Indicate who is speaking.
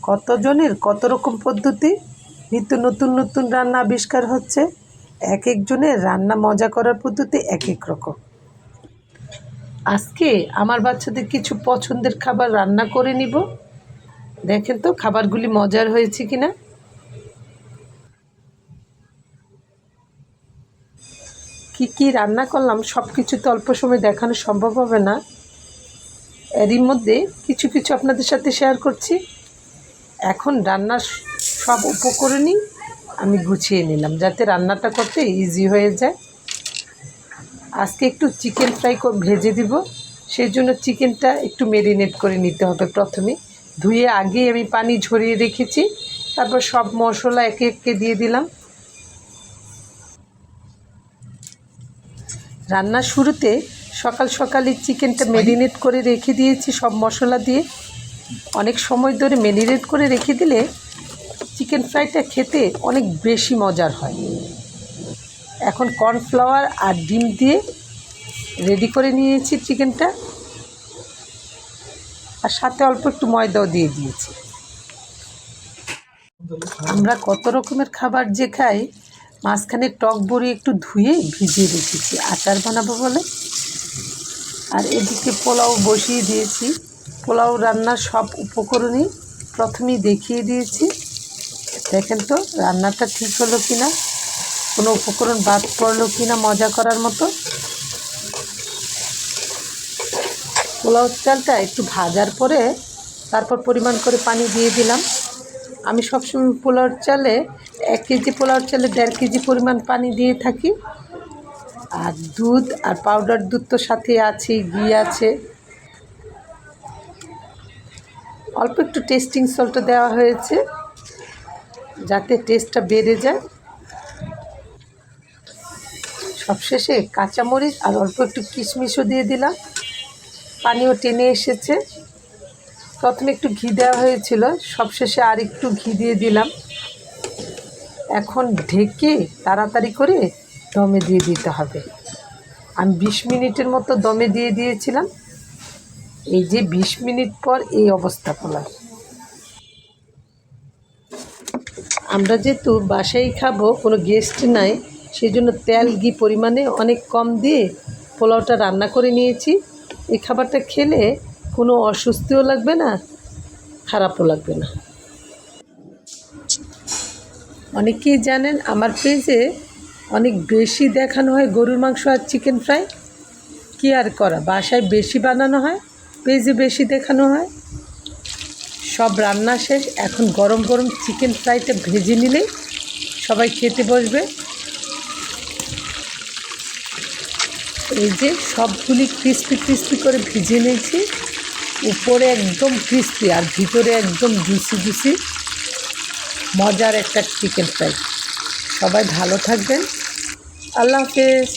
Speaker 1: কতজনের কত রকম পদ্ধতি, নিত্য নতুন নতুন রান্না আবিষ্কার হচ্ছে। এক একজনের রান্না মজা করার পদ্ধতি এক এক রকম। আজকে আমার বাচ্চাদের কিছু পছন্দের খাবার রান্না করে নিব। দেখেন তো খাবারগুলি মজার হয়েছে কিনা। কি কি রান্না করলাম সব কিছু তো অল্প সময় দেখানো সম্ভব হবে না। এরই মধ্যে কিছু কিছু আপনাদের সাথে শেয়ার করছি। এখন রান্নার সব উপকরণই আমি গুছিয়ে নিলাম যাতে রান্নাটা করতে ইজি হয়ে যায়। আজকে একটু চিকেন ফ্রাই ভেজে দিব, সেই জন্য চিকেনটা একটু ম্যারিনেট করে নিতে হবে। প্রথমে ধুয়ে আগেই আমি পানি ঝরিয়ে রেখেছি, তারপর সব মশলা একে একে দিয়ে দিলাম। রান্নার শুরুতে সকাল সকালই চিকেনটা ম্যারিনেট করে রেখে দিয়েছি সব মশলা দিয়ে। অনেক সময় ধরে ম্যারিনেট করে রেখে দিলে চিকেন ফ্রাইটা খেতে অনেক বেশি মজার হয়। এখন কর্নফ্লাওয়ার আর ডিম দিয়ে রেডি করে নিয়েছি চিকেনটা, আর সাথে অল্প একটু ময়দাও দিয়ে দিয়েছি। আমরা কত রকমের খাবার যে খাই, মাঝখানে টক বড়ি একটু ধুয়ে ভিজিয়ে রেখেছি আচার বানাবো বলে। আর এদিকে পোলাও বসিয়ে দিয়েছি। পোলাও রান্নার সব উপকরণই প্রথমেই দেখিয়ে দিয়েছি। দেখেন তো রান্নাটা ঠিক হলো কিনা, কোনো উপকরণ বাদ পড়লো কিনা মজা করার মতো। পোলাও চালটা একটু ভাজার পরে তারপর পরিমাণ করে পানি দিয়ে দিলাম। আমি সবসময় পোলাওর চালে 1 কেজি পোলাওর চালে 1.5 কেজি পরিমাণ পানি দিয়ে থাকি। আর দুধ আর পাউডার দুধ তো সাথে আছে, ঘি আছে, অল্প একটু টেস্টিং সল্টও দেওয়া হয়েছে যাতে টেস্টটা বেড়ে যায়। সবশেষে কাঁচামরিচ আর অল্প একটু কিশমিশও দিয়ে দিলাম। পানিও টেনে এসেছে। প্রথমে একটু ঘি দেওয়া হয়েছিল, সবশেষে আর একটু ঘি দিয়ে দিলাম। এখন ঢেকে তাড়াতাড়ি করে দমে দিয়ে দিতে হবে। আমি 20 মিনিটের মতো দমে দিয়ে দিয়েছিলাম। এই যে 20 মিনিট পর এই অবস্থা পোলাও। আমরা যেহেতু বাসায় খাবো, কোনো গেস্ট নাই, সেই জন্য তেল ঘি পরিমাণে অনেক কম দিয়ে পোলাওটা রান্না করে নিয়েছি। এই খাবারটা খেলে কোনো অস্বস্তিও লাগবে না, খারাপও লাগবে না। অনেকেই জানেন আমার পেজে অনেক বেশি দেখানো হয় গরুর মাংস আর চিকেন ফ্রাই। কী আর করা, বাসায় বেশি বানানো হয়, পেজে বেশি দেখানো হয়। সব রান্না শেষ, এখন গরম গরম চিকেন ফ্রাইটা ভেজে নিলে সবাই খেতে বসবে। এই যে সবগুলি ক্রিস্পি ক্রিস্পি করে ভেজে নিয়েছি, উপরে একদম ক্রিস্পি আর ভিতরে একদম জুসি জুসি, মজার একটা চিকেন ফ্রাই। সবাই ভালো থাকবেন। আল্লাহ হাফেজ।